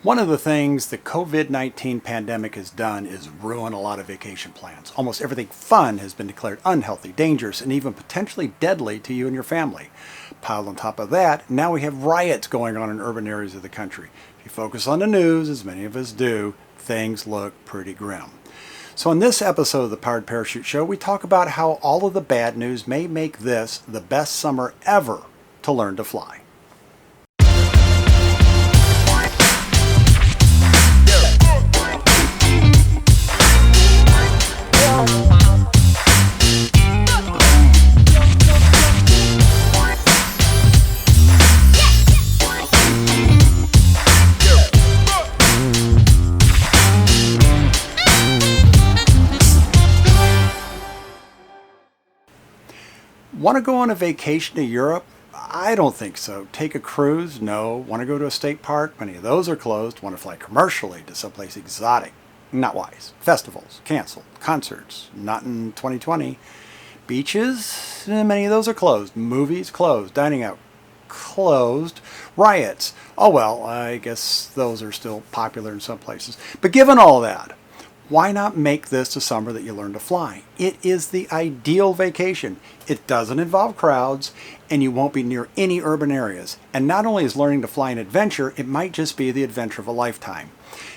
One of the things the COVID-19 pandemic has done is ruin a lot of vacation plans. Almost everything fun has been declared unhealthy, dangerous, and even potentially deadly to you and your family. Piled on top of that, now we have riots going on in urban areas of the country. If you focus on the news, as many of us do, things look pretty grim. So in this episode of the Powered Parachute Show, we talk about how all of the bad news may make this the best summer ever to learn to fly. Want to go on a vacation to Europe? I don't think so. Take a cruise? No. Want to go to a state park? Many of those are closed. Want to fly commercially to someplace exotic? Not wise. Festivals? Canceled. Concerts? Not in 2020. Beaches? Many of those are closed. Movies? Closed. Dining out? Closed. Riots? Oh well, I guess those are still popular in some places. But given all that, why not make this the summer that you learn to fly? It is the ideal vacation. It doesn't involve crowds, and you won't be near any urban areas. And not only is learning to fly an adventure, it might just be the adventure of a lifetime.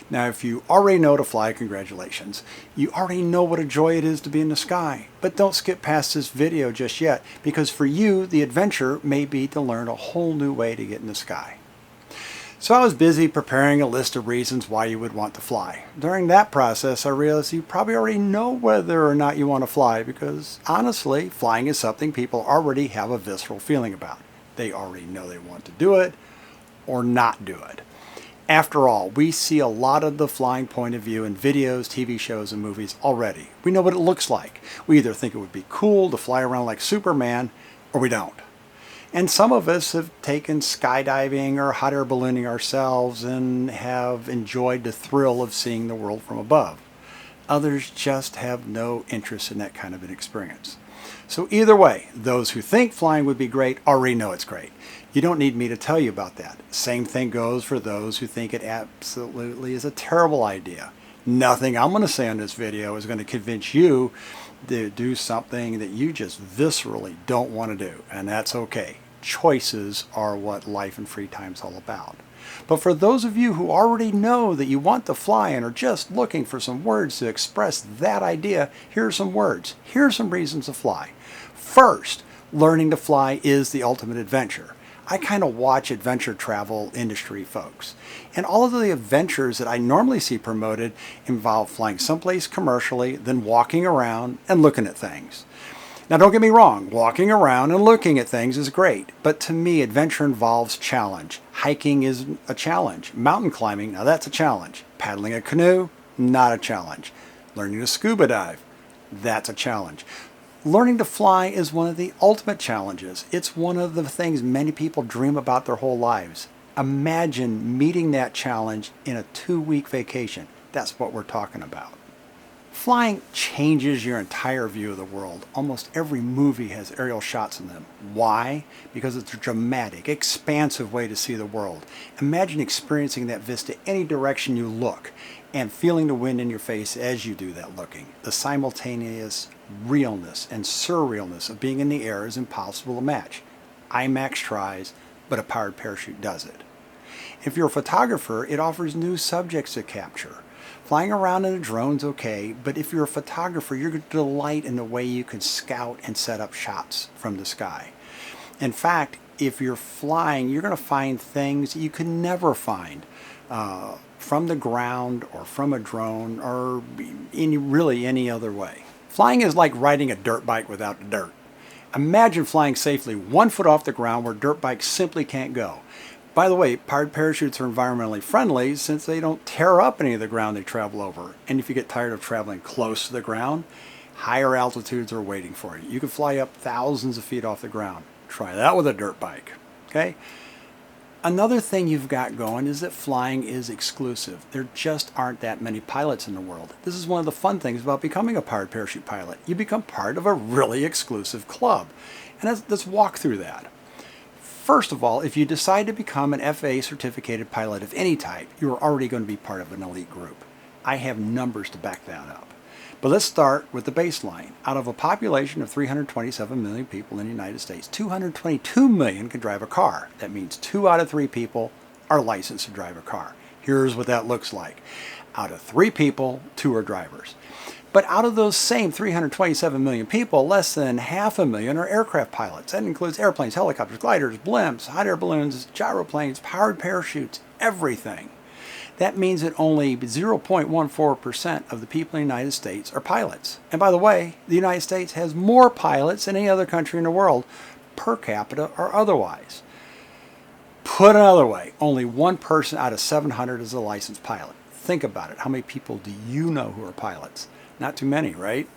Now, if you already know to fly, congratulations. You already know what a joy it is to be in the sky. But don't skip past this video just yet, because for you, the adventure may be to learn a whole new way to get in the sky. So I was busy preparing a list of reasons why you would want to fly. During that process, I realized you probably already know whether or not you want to fly because, honestly, flying is something people already have a visceral feeling about. They already know they want to do it or not do it. After all, we see a lot of the flying point of view in videos, TV shows, and movies already. We know what it looks like. We either think it would be cool to fly around like Superman, or we don't. And some of us have taken skydiving or hot air ballooning ourselves and have enjoyed the thrill of seeing the world from above. Others just have no interest in that kind of an experience. So either way, those who think flying would be great already know it's great. You don't need me to tell you about that. Same thing goes for those who think it absolutely is a terrible idea. Nothing I'm going to say on this video is going to convince you to do something that you just viscerally don't want to do, and that's okay. Choices are what life and free time is all about. But for those of you who already know that you want to fly and are just looking for some words to express that idea, here are some words. Here are some reasons to fly. First, learning to fly is the ultimate adventure. I kind of watch adventure travel industry folks. And all of the adventures that I normally see promoted involve flying someplace commercially, then walking around and looking at things. Now don't get me wrong, walking around and looking at things is great, but to me adventure involves challenge. Hiking is a challenge. Mountain climbing, now that's a challenge. Paddling a canoe, not a challenge. Learning to scuba dive, that's a challenge. Learning to fly is one of the ultimate challenges. It's one of the things many people dream about their whole lives. Imagine meeting that challenge in a 2-week vacation. That's what we're talking about. Flying changes your entire view of the world. Almost every movie has aerial shots in them. Why? Because it's a dramatic, expansive way to see the world. Imagine experiencing that vista any direction you look and feeling the wind in your face as you do that looking. The simultaneous realness and surrealness of being in the air is impossible to match. IMAX tries, but a powered parachute does it. If you're a photographer, it offers new subjects to capture. Flying around in a drone's okay, but if you're a photographer, you're going to delight in the way you can scout and set up shots from the sky. In fact, if you're flying, you're going to find things you could never find from the ground or from a drone or really any other way. Flying is like riding a dirt bike without the dirt. Imagine flying safely 1 foot off the ground where dirt bikes simply can't go. By the way, powered parachutes are environmentally friendly since they don't tear up any of the ground they travel over. And if you get tired of traveling close to the ground, higher altitudes are waiting for you. You can fly up thousands of feet off the ground. Try that with a dirt bike. Okay? Another thing you've got going is that flying is exclusive. There just aren't that many pilots in the world. This is one of the fun things about becoming a powered parachute pilot. You become part of a really exclusive club. And let's walk through that. First of all, if you decide to become an FAA certificated pilot of any type, you are already going to be part of an elite group. I have numbers to back that up. But let's start with the baseline. Out of a population of 327 million people in the United States, 222 million can drive a car. That means 2 out of 3 people are licensed to drive a car. Here's what that looks like. Out of 3 people, 2 are drivers. But out of those same 327 million people, less than 500,000 are aircraft pilots. That includes airplanes, helicopters, gliders, blimps, hot air balloons, gyroplanes, powered parachutes, everything. That means that only 0.14% of the people in the United States are pilots. And by the way, the United States has more pilots than any other country in the world, per capita or otherwise. Put another way, only 1 person out of 700 is a licensed pilot. Think about it. How many people do you know who are pilots? Not too many, right?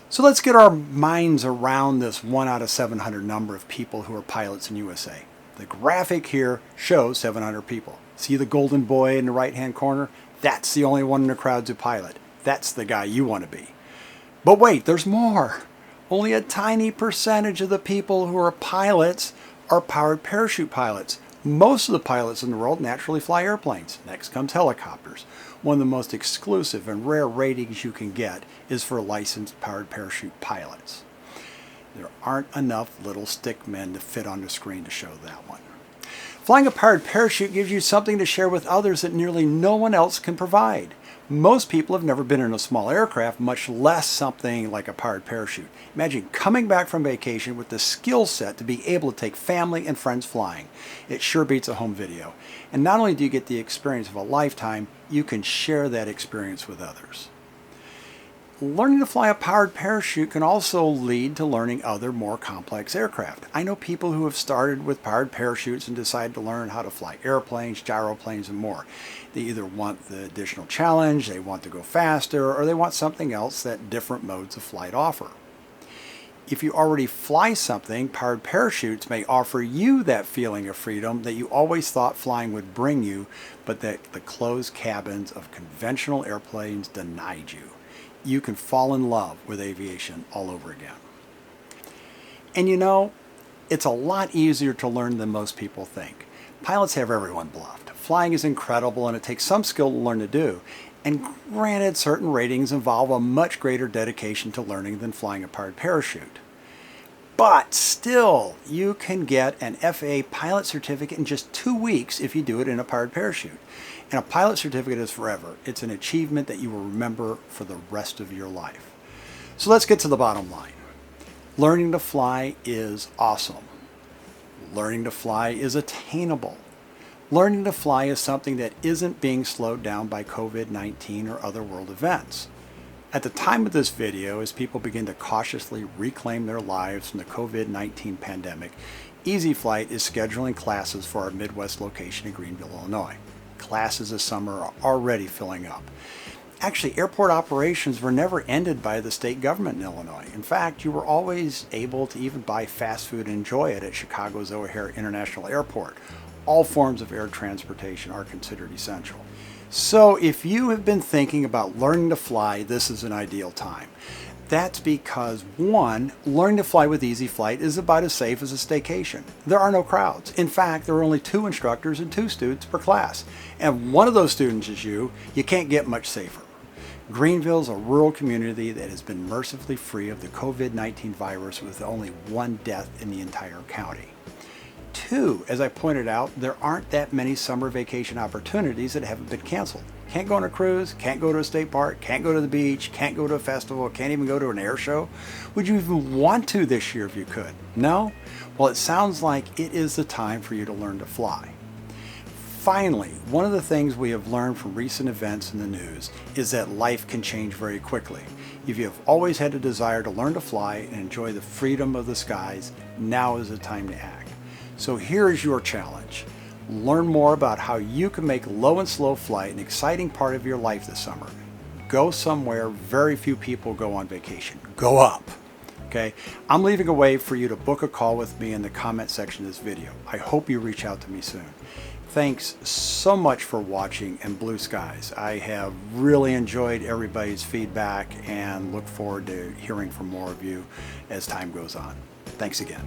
So let's get our minds around this 1 out of 700 number of people who are pilots in USA. The graphic here shows 700 people. See the golden boy in the right-hand corner? That's the only one in the crowd's a pilot. That's the guy you want to be. But wait, there's more. Only a tiny percentage of the people who are pilots are powered parachute pilots. Most of the pilots in the world naturally fly airplanes. Next comes helicopters. One of the most exclusive and rare ratings you can get is for licensed powered parachute pilots. There aren't enough little stick men to fit on the screen to show that one. Flying a powered parachute gives you something to share with others that nearly no one else can provide. Most people have never been in a small aircraft, much less something like a powered parachute. Imagine coming back from vacation with the skill set to be able to take family and friends flying. It sure beats a home video. And not only do you get the experience of a lifetime, you can share that experience with others. Learning to fly a powered parachute can also lead to learning other more complex aircraft. I know people who have started with powered parachutes and decided to learn how to fly airplanes, gyroplanes, and more. They either want the additional challenge, they want to go faster, or they want something else that different modes of flight offer. If you already fly something, powered parachutes may offer you that feeling of freedom that you always thought flying would bring you, but that the closed cabins of conventional airplanes denied you. You can fall in love with aviation all over again. And you know, it's a lot easier to learn than most people think. Pilots have everyone bluffed. Flying is incredible and it takes some skill to learn to do. And granted, certain ratings involve a much greater dedication to learning than flying a powered parachute. But still, you can get an FAA pilot certificate in just 2 weeks if you do it in a powered parachute. And a pilot certificate is forever. It's an achievement that you will remember for the rest of your life. So let's get to the bottom line. Learning to fly is awesome. Learning to fly is attainable. Learning to fly is something that isn't being slowed down by COVID-19 or other world events. At the time of this video, as people begin to cautiously reclaim their lives from the COVID-19 pandemic, Easy Flight is scheduling classes for our Midwest location in Greenville, Illinois. Classes this summer are already filling up. Actually, airport operations were never ended by the state government in Illinois. In fact, you were always able to even buy fast food and enjoy it at Chicago's O'Hare International Airport. All forms of air transportation are considered essential. So if you have been thinking about learning to fly, this is an ideal time. That's because, one, learning to fly with Easy Flight is about as safe as a staycation. There are no crowds. In fact, there are only 2 instructors and 2 students per class. And one of those students is you can't get much safer. Greenville is a rural community that has been mercifully free of the COVID-19 virus with only 1 death in the entire county. 2, as I pointed out, there aren't that many summer vacation opportunities that haven't been canceled. Can't go on a cruise, can't go to a state park, can't go to the beach, can't go to a festival, can't even go to an air show. Would you even want to this year if you could? No? Well, it sounds like it is the time for you to learn to fly. Finally, one of the things we have learned from recent events in the news is that life can change very quickly. If you have always had a desire to learn to fly and enjoy the freedom of the skies, now is the time to act. So here is your challenge. Learn more about how you can make low and slow flight an exciting part of your life this summer. Go somewhere very few people go on vacation. Go up. Okay? I'm leaving a way for you to book a call with me in the comment section of this video. I hope you reach out to me soon. Thanks so much for watching and blue skies. I have really enjoyed everybody's feedback and look forward to hearing from more of you as time goes on. Thanks again.